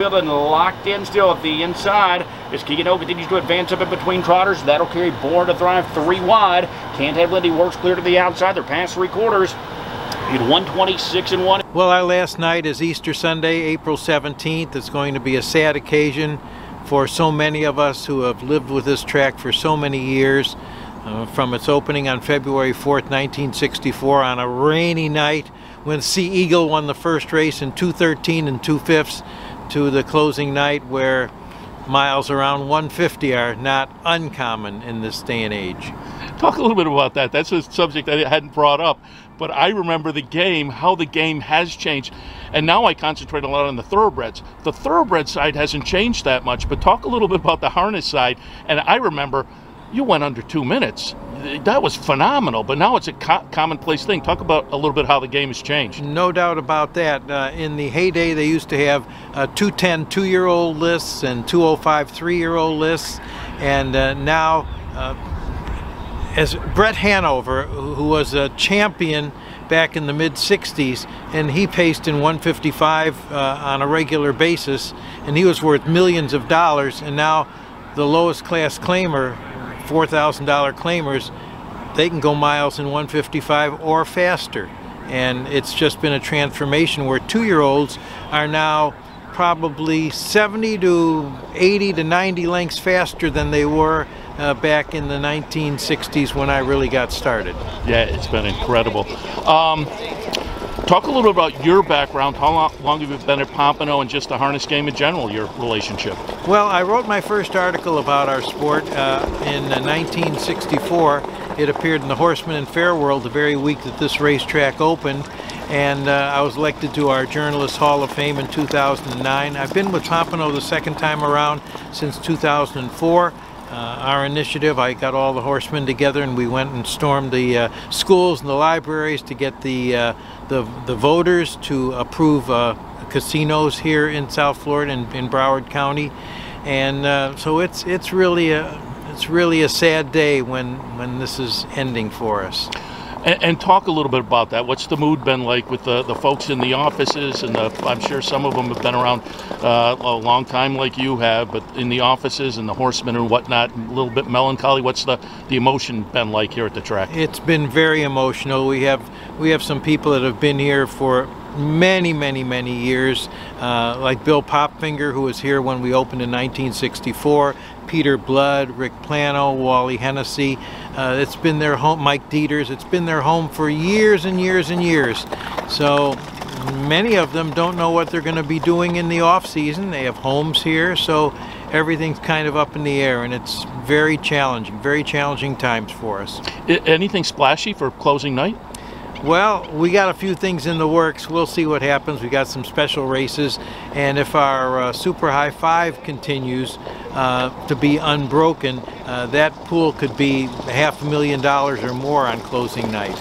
And locked in still at the inside as Keegan-O continues to advance up in between trotters. That'll carry Born to Thrive 3 wide. Can't Have Lindy works clear to the outside. They're past 3/4. At 126-1. Well, our last night is Easter Sunday, April 17th. It's going to be a sad occasion for so many of us who have lived with this track for so many years. From its opening on February 4th, 1964, on a rainy night when Sea Eagle won the first race in 2:13 and 2/5, to the closing night where miles around 150 are not uncommon in this day and age. Talk a little bit about that. That's a subject I hadn't brought up, but I remember the game, how the game has changed. And now I concentrate a lot on the thoroughbreds. The thoroughbred side hasn't changed that much, but talk a little bit about the harness side. And I remember you went under 2 minutes. That was phenomenal, but now it's a commonplace thing. Talk about a little bit how the game has changed. No doubt about that. In the heyday, they used to have 210 2-year-old lists and 205 3-year-old lists, and now as Brett Hanover, who was a champion back in the mid-60s, and he paced in 155 on a regular basis, and he was worth millions of dollars, and now the lowest class claimer, $4,000 claimers, they can go miles in 155 or faster. And it's just been a transformation where 2-year-olds are now probably 70 to 80 to 90 lengths faster than they were back in the 1960s when I really got started. Yeah, it's been incredible. Talk a little about your background. How long have you been at Pompano and just the harness game in general, your relationship? Well, I wrote my first article about our sport in 1964. It appeared in the Horseman and Fair World the very week that this racetrack opened, and I was elected to our Journalists Hall of Fame in 2009. I've been with Pompano the second time around since 2004. Our initiative, I got all the horsemen together and we went and stormed the schools and the libraries to get the voters to approve casinos here in South Florida in Broward County, and so it's really a sad day when this is ending for us. And talk a little bit about that. What's the mood been like with the folks in the offices? And I'm sure some of them have been around a long time like you have, but in the offices and the horsemen and whatnot, a little bit melancholy. What's the emotion been like here at the track? It's been very emotional. We have some people that have been here for many years, like Bill Popfinger, who was here when we opened in 1964, Peter Blood, Rick Plano, Wally Hennessy. It's been their home, Mike Dieters. It's been their home for years and years and years. So many of them don't know what they're going to be doing in the off season. They have homes here, so everything's kind of up in the air, and it's very challenging times for us. Anything splashy for closing night? Well, we got a few things in the works. We'll see what happens. We got some special races, and if our Super High Five continues to be unbroken, that pool could be $500,000 or more on closing night.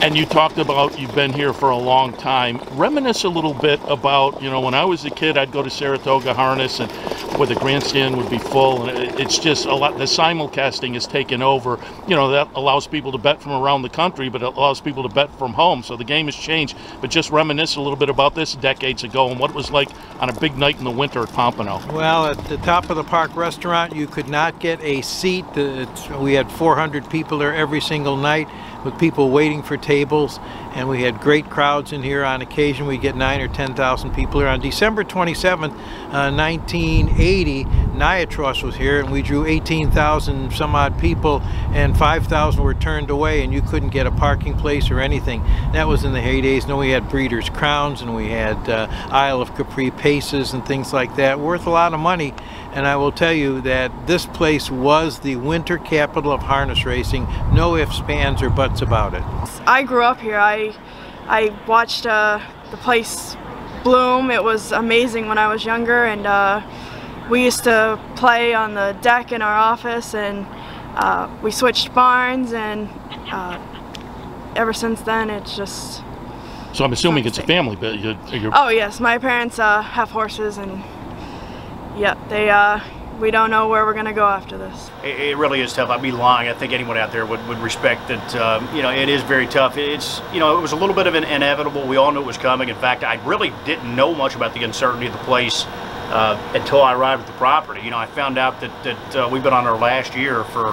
And you talked about you've been here for a long time. Reminisce a little bit about, when I was a kid, I'd go to Saratoga Harness and where the grandstand would be full, and it's just a lot. The simulcasting has taken over. That allows people to bet from around the country, but it allows people to bet from home. So the game has changed. But just reminisce a little bit about this decades ago and what it was like on a big night in the winter at Pompano. Well, at the Top of the Park restaurant, you could not get a seat. We had 400 people there every single night, with people waiting for tables, and we had great crowds in here. On occasion we get 9,000 or 10,000 people here. On December 27th, 1980, Niatros was here, and we drew 18,000 some odd people, and 5,000 were turned away, and you couldn't get a parking place or anything. That was in the heydays. Then we had Breeders' Crowns, and we had Isle of Capri Paces and things like that, worth a lot of money. And I will tell you that this place was the winter capital of harness racing. No ifs, ands, or buts about it. I grew up here. I watched the place bloom. It was amazing when I was younger, and we used to play on the deck in our office, and we switched barns, and ever since then it's just... So I'm assuming it's a family, but Oh yes, my parents have horses, and yeah, we don't know where we're going to go after this. It really is tough. I'd be lying. I think anyone out there would respect that, it is very tough. It's, it was a little bit of an inevitable. We all knew it was coming. In fact, I really didn't know much about the uncertainty of the place until I arrived at the property. You know, I found out that we've been on our last year for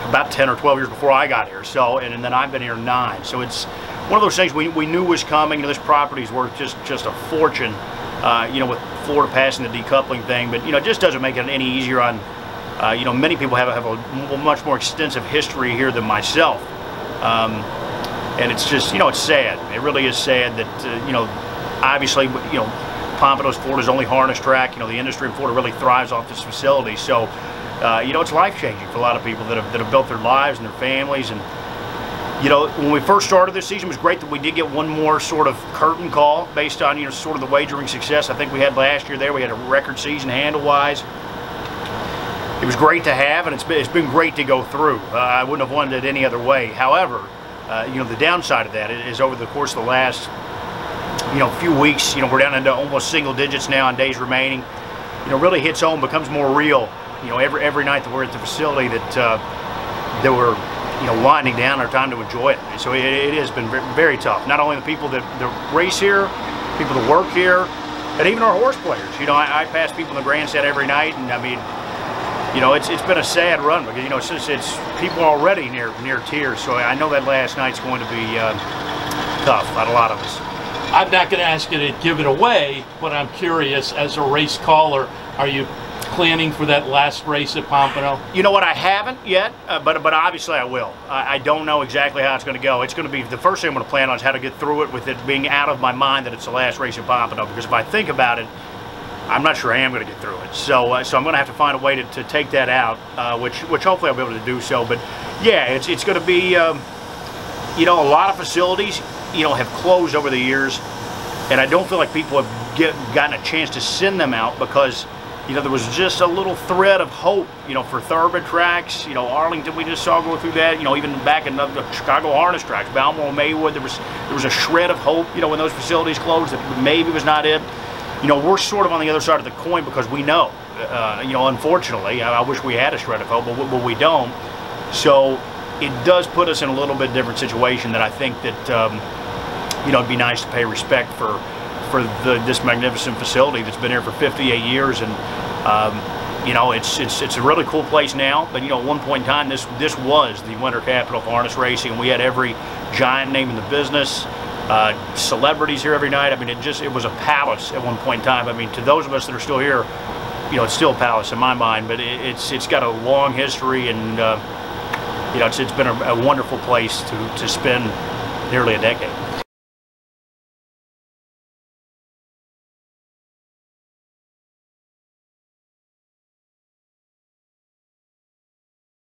about 10 or 12 years before I got here. So, and then I've been here 9. So it's one of those things we knew was coming. You know, this property's worth just a fortune. You know, with Florida passing the decoupling thing, but you know, it just doesn't make it any easier on. You know, many people have a much more extensive history here than myself, and it's just, you know, it's sad. It really is sad that you know, obviously, you know, Pompano's Florida's only harness track. You know, the industry in Florida really thrives off this facility. So, you know, it's life-changing for a lot of people that have built their lives and their families. And you know, when we first started this season, it was great that we did get one more sort of curtain call based on, you know, sort of the wagering success I think we had last year there. We had a record season handle-wise. It was great to have, and it's been great to go through. I wouldn't have wanted it any other way. However, you know, the downside of that is over the course of the last, you know, few weeks, you know, we're down into almost single digits now on days remaining. You know, really hits home, becomes more real. You know, every night that we're at the facility that we're, you know, winding down our time to enjoy it. So it has been very tough. Not only the people that race here, people that work here, and even our horse players. You know, I pass people in the grandstand every night, and I mean, you know, it's been a sad run because, you know, it's people already near tears. So I know that last night's going to be tough on a lot of us. I'm not going to ask you to give it away, but I'm curious, as a race caller, are you planning for that last race at Pompano? You know what, I haven't yet, but obviously I will. I don't know exactly how it's going to go. It's going to be, the first thing I'm going to plan on is how to get through it with it being out of my mind that it's the last race at Pompano, because if I think about it, I'm not sure I am going to get through it. So I'm going to have to find a way to take that out, which hopefully I'll be able to do so. But yeah, it's going to be, you know, a lot of facilities, you know, have closed over the years, and I don't feel like people have gotten a chance to send them out because, you know, there was just a little thread of hope, you know, for thoroughbred tracks. You know, Arlington, we just saw go through that. You know, even back in the Chicago harness tracks, Balmoral, Maywood, there was a shred of hope, you know, when those facilities closed that maybe was not it. You know, we're sort of on the other side of the coin because we know, you know, unfortunately, I wish we had a shred of hope, but we don't. So it does put us in a little bit different situation that I think that, you know, it'd be nice to pay respect for this magnificent facility that's been here for 58 years, and you know, it's a really cool place now. But you know, at one point in time, this was the winter capital of harness racing, and we had every giant name in the business, celebrities here every night. I mean, it was a palace at one point in time. I mean, to those of us that are still here, you know, it's still a palace in my mind, but it's got a long history, and you know, it's been a wonderful place to spend nearly a decade.